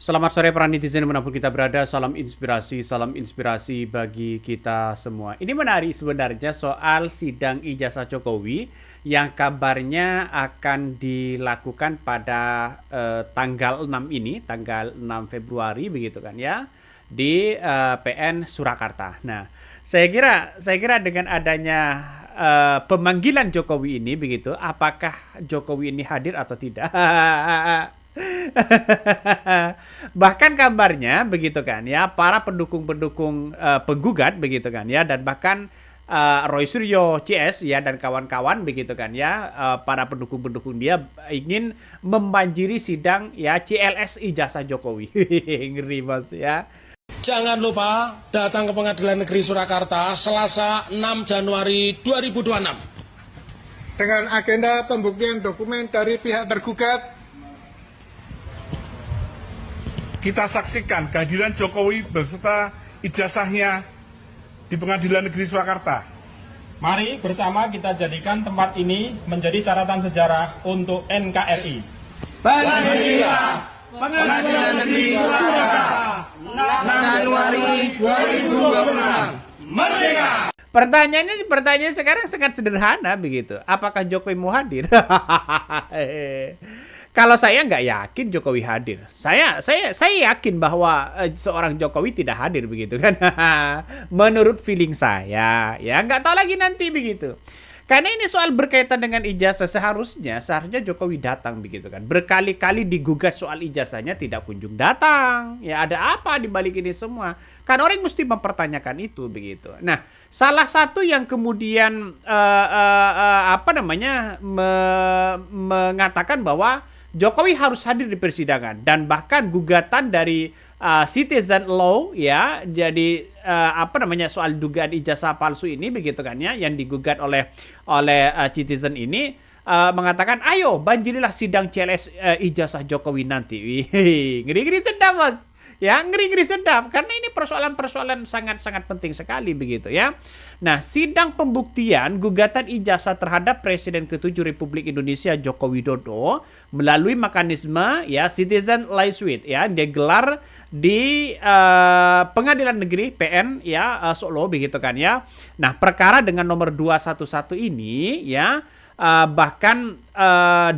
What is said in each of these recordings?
Selamat sore para netizen dimanapun kita berada, salam inspirasi bagi kita semua. Ini menarik sebenarnya soal sidang ijazah Jokowi yang kabarnya akan dilakukan pada tanggal 6 ini, tanggal 6 Februari begitu kan ya, di PN Surakarta. Nah, saya kira dengan adanya pemanggilan Jokowi ini begitu, apakah Jokowi ini hadir atau tidak? Bahkan kabarnya begitu kan ya, para pendukung-pendukung penggugat begitu kan ya, dan bahkan Roy Suryo CS ya dan kawan-kawan begitu kan ya, para pendukung-pendukung dia ingin membanjiri sidang ya CLS ijazah Jokowi. Ngeri Mas ya. Jangan lupa datang ke Pengadilan Negeri Surakarta Selasa 6 Januari 2026 dengan agenda pembuktian dokumen dari pihak tergugat. Kita saksikan kehadiran Jokowi beserta ijazahnya di Pengadilan Negeri Surakarta. Mari bersama kita jadikan tempat ini menjadi catatan sejarah untuk NKRI. Berdirilah Pengadilan Negeri Surakarta 6 Januari 2026. Merdeka! Pertanyaannya sekarang sangat sederhana begitu. Apakah Jokowi mau hadir? Kalau saya nggak yakin Jokowi hadir. Saya yakin bahwa seorang Jokowi tidak hadir begitu kan. Menurut feeling saya, ya nggak tahu lagi nanti begitu. Karena ini soal berkaitan dengan ijazah, seharusnya Jokowi datang begitu kan. Berkali-kali digugat soal ijazahnya tidak kunjung datang. Ya ada apa di balik ini semua? Kan orang mesti mempertanyakan itu begitu. Nah, salah satu yang kemudian mengatakan bahwa Jokowi harus hadir di persidangan, dan bahkan gugatan dari Citizen Law ya, jadi soal dugaan ijazah palsu ini begitu kan ya, yang digugat oleh Citizen ini mengatakan ayo banjirilah sidang CLS ijazah Jokowi nanti. Wih, ngeri-ngeri sedap Mas. Ya, ngeri-ngeri sedap karena ini persoalan sangat-sangat penting sekali begitu ya. Nah, sidang pembuktian gugatan ijazah terhadap Presiden ke-7 Republik Indonesia Joko Widodo melalui mekanisme ya Citizen Law Suite ya, digelar di Pengadilan Negeri PN ya Solo begitu kan ya. Nah, perkara dengan nomor 211 ini ya bahkan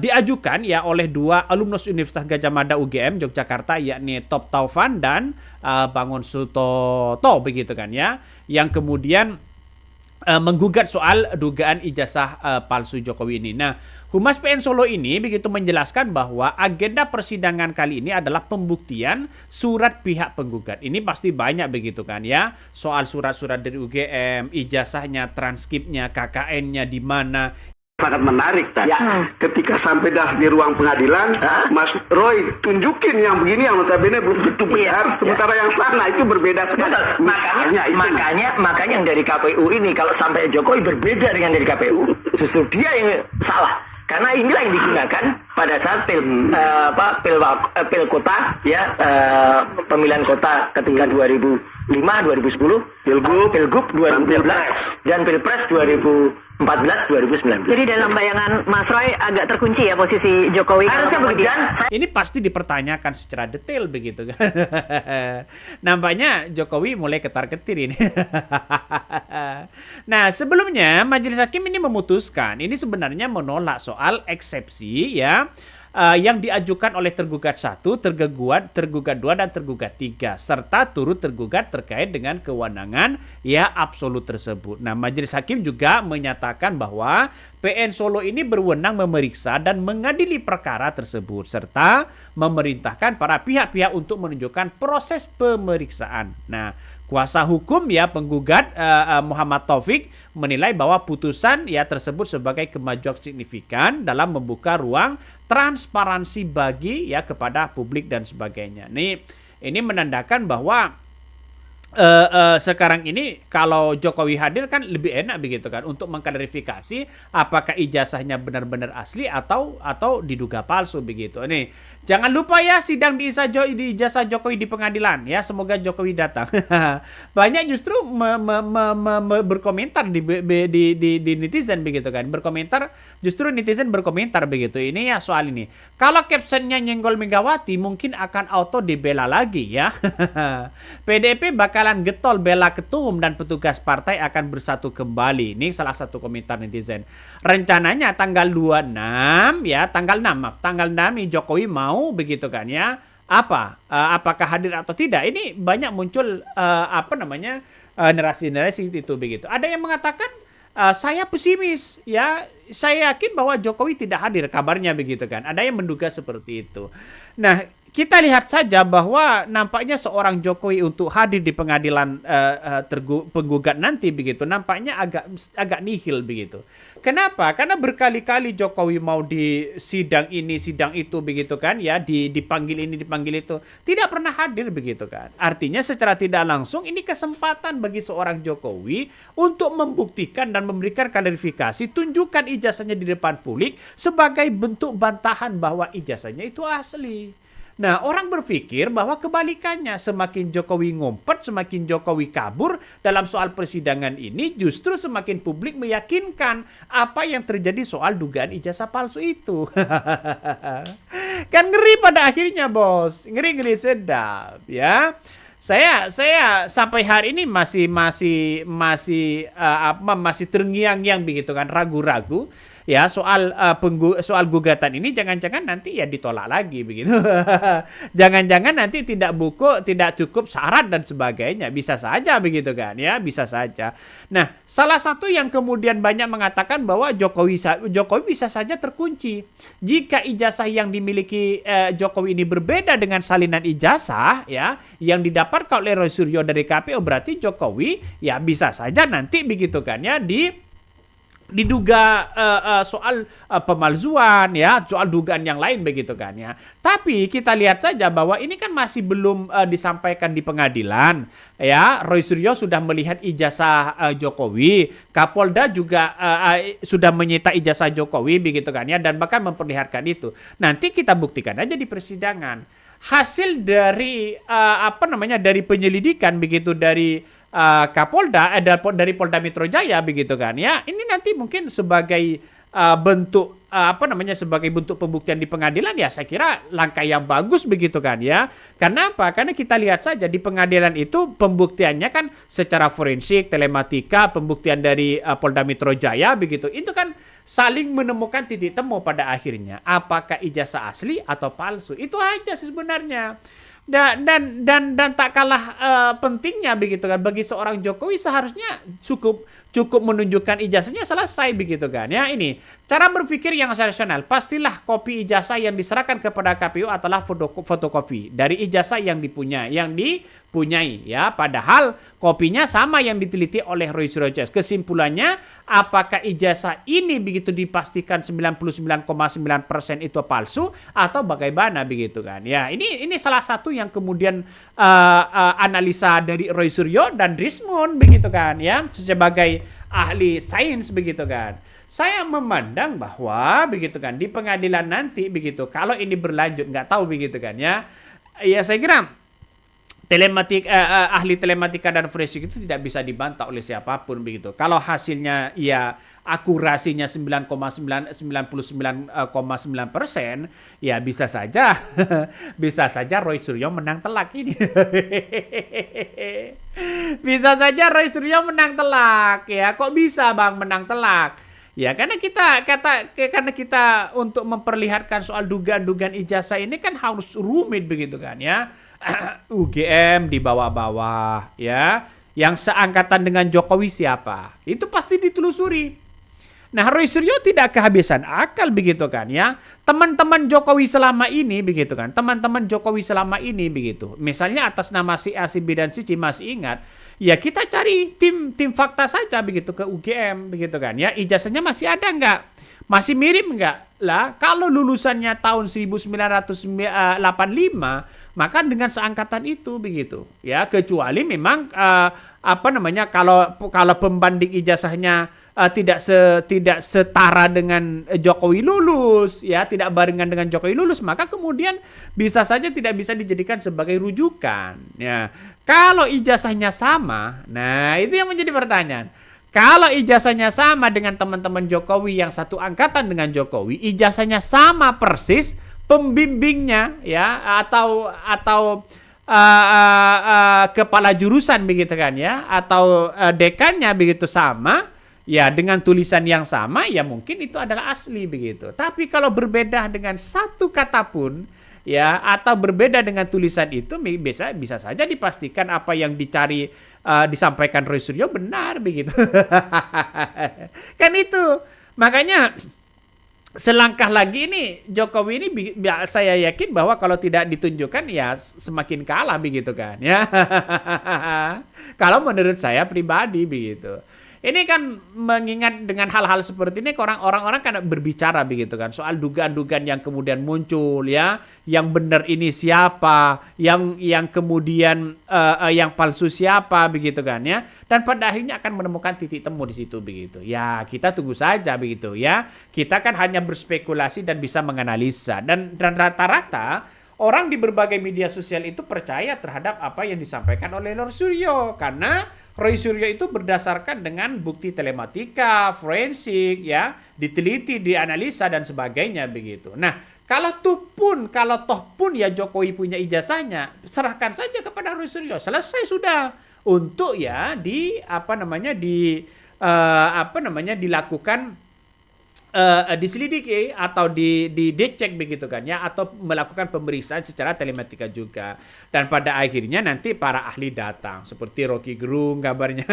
diajukan ya oleh dua alumnus Universitas Gadjah Mada UGM Yogyakarta, yakni Top Taufan dan Bangun Sutoto begitu kan ya, yang kemudian menggugat soal dugaan ijazah palsu Jokowi ini. Nah, Humas PN Solo ini begitu menjelaskan bahwa agenda persidangan kali ini adalah pembuktian surat pihak penggugat. Ini pasti banyak begitu kan ya, soal surat-surat dari UGM, ijazahnya, transkripnya, KKN-nya di mana. Sangat menarik tadi. Ya. Ketika sampai dah di ruang pengadilan, Mas Roy tunjukin yang begini yang notabene belum tentu benar, sementara yang sana itu berbeda sekali. Makanya yang dari KPU ini kalau sampai Jokowi berbeda dengan dari KPU, justru dia yang salah. Karena inilah yang digunakan pada saat pil kota ya, pemilihan kota ketika 2005, 2010, Pilgub 2015 dan Pilpres 2014, 2019. Jadi dalam bayangan Mas Roy agak terkunci ya posisi Jokowi. Harusnya kemudian ini pasti dipertanyakan secara detail begitu kan. Nampaknya Jokowi mulai ketar-ketir ini. Nah, sebelumnya Majelis Hakim ini memutuskan, ini sebenarnya menolak soal eksepsi ya, yang diajukan oleh tergugat 1, tergugat 2 dan tergugat 3 serta turut tergugat terkait dengan kewenangan ya absolut tersebut. Nah, Majelis Hakim juga menyatakan bahwa PN Solo ini berwenang memeriksa dan mengadili perkara tersebut serta memerintahkan para pihak-pihak untuk menunjukkan proses pemeriksaan. Nah, kuasa hukum ya penggugat Muhammad Taufik menilai bahwa putusan ya tersebut sebagai kemajuan signifikan dalam membuka ruang transparansi bagi ya kepada publik dan sebagainya. Ini menandakan bahwa sekarang ini kalau Jokowi hadir kan lebih enak begitu kan untuk mengklarifikasi apakah ijazahnya benar-benar asli atau diduga palsu begitu. Jangan lupa ya sidang di ijazah Jokowi di pengadilan ya. Semoga Jokowi datang. Banyak justru berkomentar di netizen begitu kan. Justru netizen berkomentar begitu. Ini ya soal ini. Kalau captionnya nyenggol Megawati mungkin akan auto dibela lagi ya. PDIP bakalan getol bela ketum dan petugas partai akan bersatu kembali. Ini salah satu komentar netizen. Rencananya tanggal 26 ya, tanggal 6 nih Jokowi mau begitu kan ya. Apakah hadir atau tidak? Ini banyak muncul narasi-narasi itu begitu. Ada yang mengatakan saya pesimis ya, saya yakin bahwa Jokowi tidak hadir, kabarnya begitu kan. Ada yang menduga seperti itu. Nah, kita lihat saja bahwa nampaknya seorang Jokowi untuk hadir di pengadilan penggugat nanti begitu nampaknya agak nihil begitu. Kenapa? Karena berkali-kali Jokowi mau di sidang ini, sidang itu begitu kan ya, dipanggil ini, dipanggil itu, tidak pernah hadir begitu kan. Artinya secara tidak langsung ini kesempatan bagi seorang Jokowi untuk membuktikan dan memberikan klarifikasi, tunjukkan ijazahnya di depan publik sebagai bentuk bantahan bahwa ijazahnya itu asli. Nah, orang berpikir bahwa kebalikannya, semakin Jokowi ngumpet, semakin Jokowi kabur dalam soal persidangan ini, justru semakin publik meyakinkan apa yang terjadi soal dugaan ijazah palsu itu. Kan ngeri pada akhirnya, bos. Ngeri-ngeri sedap, ya. Saya sampai hari ini masih terngiang-ngiang begitu kan, ragu-ragu. Ya, soal gugatan ini jangan-jangan nanti ya ditolak lagi begitu. Jangan-jangan nanti tidak cukup syarat dan sebagainya. Bisa saja begitu kan ya, bisa saja. Nah, salah satu yang kemudian banyak mengatakan bahwa Jokowi bisa saja terkunci. Jika ijazah yang dimiliki Jokowi ini berbeda dengan salinan ijazah ya yang didapatkan oleh Roy Suryo dari KPU, berarti Jokowi ya bisa saja nanti begitu kan ya diduga soal pemalsuan ya, soal dugaan yang lain begitu kan ya. Tapi kita lihat saja bahwa ini kan masih belum disampaikan di pengadilan ya. Roy Suryo sudah melihat ijazah Jokowi, Kapolda juga sudah menyita ijazah Jokowi begitu kan ya, dan bahkan memperlihatkan itu. Nanti kita buktikan aja di persidangan. Hasil dari dari penyelidikan begitu dari Kapolda dari Polda Metro Jaya begitu kan ya. Ini nanti mungkin sebagai bentuk sebagai bentuk pembuktian di pengadilan ya, saya kira langkah yang bagus begitu kan ya. Karena apa? Karena kita lihat saja di pengadilan itu pembuktiannya kan secara forensik, telematika, pembuktian dari Polda Metro Jaya begitu. Itu kan saling menemukan titik temu pada akhirnya. Apakah ijazah asli atau palsu? Itu aja sih sebenarnya. Dan tak kalah pentingnya begitu kan, bagi seorang Jokowi seharusnya cukup menunjukkan ijazahnya selesai begitu kan ya. Ini cara berpikir yang rasional. Pastilah kopi ijazah yang diserahkan kepada KPU adalah fotokopi dari ijazah yang dipunyai ya, padahal kopinya sama yang diteliti oleh Roy Suryo. Kesimpulannya, apakah ijazah ini begitu dipastikan 99,9% itu palsu atau bagaimana begitu kan ya. Ini salah satu yang kemudian analisa dari Roy Suryo dan Rismond begitu kan ya, sebagai ahli sains begitu kan. Saya memandang bahwa begitu kan di pengadilan nanti begitu, kalau ini berlanjut nggak tahu begitu kan ya. Ya saya kira ahli telematika dan forensik itu tidak bisa dibantah oleh siapapun begitu. Kalau hasilnya ya akurasinya 99,9%, ya bisa saja Roy Suryo menang telak ini. Bisa saja Roy Suryo menang telak ya. Kok bisa Bang menang telak? Ya karena kita untuk memperlihatkan soal dugaan-dugaan ijazah ini kan harus rumit begitu kan ya. UGM di bawah-bawah ya. Yang seangkatan dengan Jokowi siapa? Itu pasti ditelusuri. Nah, Roy Suryo tidak kehabisan akal begitu kan ya. Teman-teman Jokowi selama ini begitu kan. Misalnya atas nama si A, si B dan si C masih ingat. Ya kita cari tim fakta saja begitu ke UGM begitu kan ya. Ijazahnya masih ada nggak? Masih mirip nggak? Lah kalau lulusannya tahun 1985 maka dengan seangkatan itu begitu ya, kecuali memang kalau pembanding ijazahnya tidak setara dengan Jokowi lulus, ya, tidak barengan dengan Jokowi lulus, maka kemudian bisa saja tidak bisa dijadikan sebagai rujukan. Ya, kalau ijazahnya sama, nah itu yang menjadi pertanyaan. Kalau ijazahnya sama dengan teman-teman Jokowi yang satu angkatan dengan Jokowi, ijazahnya sama persis, pembimbingnya, ya, atau kepala jurusan begitu kan ya, atau dekannya begitu sama, ya dengan tulisan yang sama, ya mungkin itu adalah asli begitu. Tapi kalau berbeda dengan satu kata pun, ya, atau berbeda dengan tulisan itu, bisa saja dipastikan apa yang dicari disampaikan Roy Suryo benar begitu. Kan itu. Makanya selangkah lagi ini Jokowi ini saya yakin bahwa kalau tidak ditunjukkan ya semakin kalah begitu kan ya. Kalau menurut saya pribadi begitu. Ini kan mengingat dengan hal-hal seperti ini orang-orang kan berbicara begitu kan soal dugaan-dugaan yang kemudian muncul ya, yang benar ini siapa, yang kemudian yang palsu siapa begitu kan ya, dan pada akhirnya akan menemukan titik temu di situ begitu. Ya kita tunggu saja begitu ya. Kita kan hanya berspekulasi dan bisa menganalisa dan rata-rata orang di berbagai media sosial itu percaya terhadap apa yang disampaikan oleh Roy Suryo karena Roy Suryo itu berdasarkan dengan bukti telematika, forensik, ya, diteliti, dianalisa dan sebagainya begitu. Nah, kalau toh pun ya Jokowi punya ijazahnya, serahkan saja kepada Roy Suryo. Selesai sudah untuk ya dilakukan diselidiki atau dicek begitu kan ya, atau melakukan pemeriksaan secara telematika juga, dan pada akhirnya nanti para ahli datang seperti Rocky Gerung kabarnya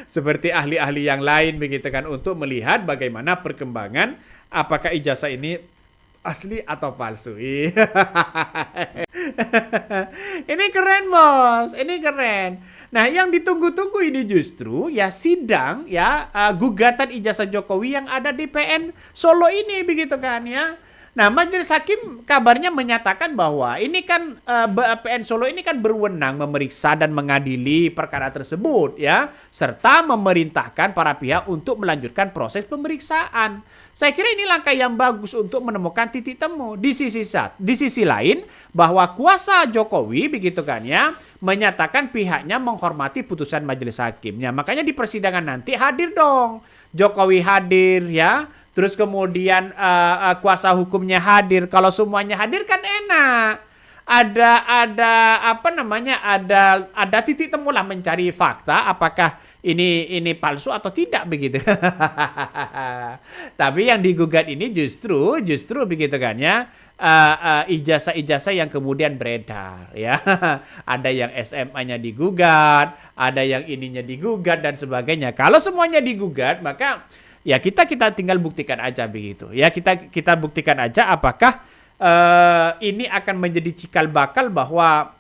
seperti ahli-ahli yang lain begitu kan untuk melihat bagaimana perkembangan apakah ijazah ini asli atau palsu. Ini keren bos, ini keren. Nah, yang ditunggu-tunggu ini justru ya sidang ya gugatan ijazah Jokowi yang ada di PN Solo ini begitu kan ya. Nah, Majelis Hakim kabarnya menyatakan bahwa ini kan PN Solo ini kan berwenang memeriksa dan mengadili perkara tersebut ya, serta memerintahkan para pihak untuk melanjutkan proses pemeriksaan. Saya kira ini langkah yang bagus untuk menemukan titik temu. Di sisi lain bahwa kuasa Jokowi begitu kan ya menyatakan pihaknya menghormati putusan Majelis Hakimnya. Makanya di persidangan nanti hadir dong. Jokowi hadir ya. Terus kemudian kuasa hukumnya hadir. Kalau semuanya hadir kan enak. Ada titik temu lah mencari fakta apakah ini palsu atau tidak begitu. Tapi yang digugat ini justru begitu kan ya. Ijazah-ijazah yang kemudian beredar ya. Ada yang SMA-nya digugat, ada yang ininya digugat dan sebagainya. Kalau semuanya digugat maka ya kita tinggal buktikan aja begitu. Ya kita buktikan aja apakah ini akan menjadi cikal bakal bahwa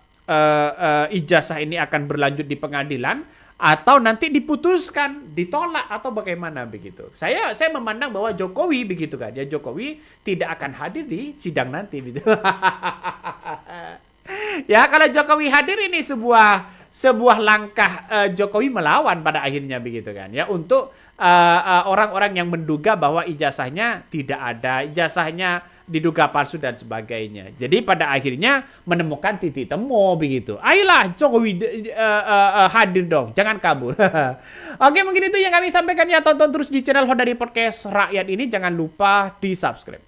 ijazah ini akan berlanjut di pengadilan atau nanti diputuskan, ditolak atau bagaimana begitu. Saya memandang bahwa Jokowi begitu kan. Ya Jokowi tidak akan hadir di sidang nanti gitu. Ya kalau Jokowi hadir ini sebuah langkah Jokowi melawan pada akhirnya begitu kan. Ya untuk orang-orang yang menduga bahwa ijazahnya tidak ada, ijazahnya diduga palsu dan sebagainya. Jadi pada akhirnya menemukan titik temu begitu. Ayolah Jokowi hadir dong, jangan kabur. Oke, mungkin itu yang kami sampaikan ya. Tonton terus di channel Hodari Podcast Rakyat ini, jangan lupa di subscribe.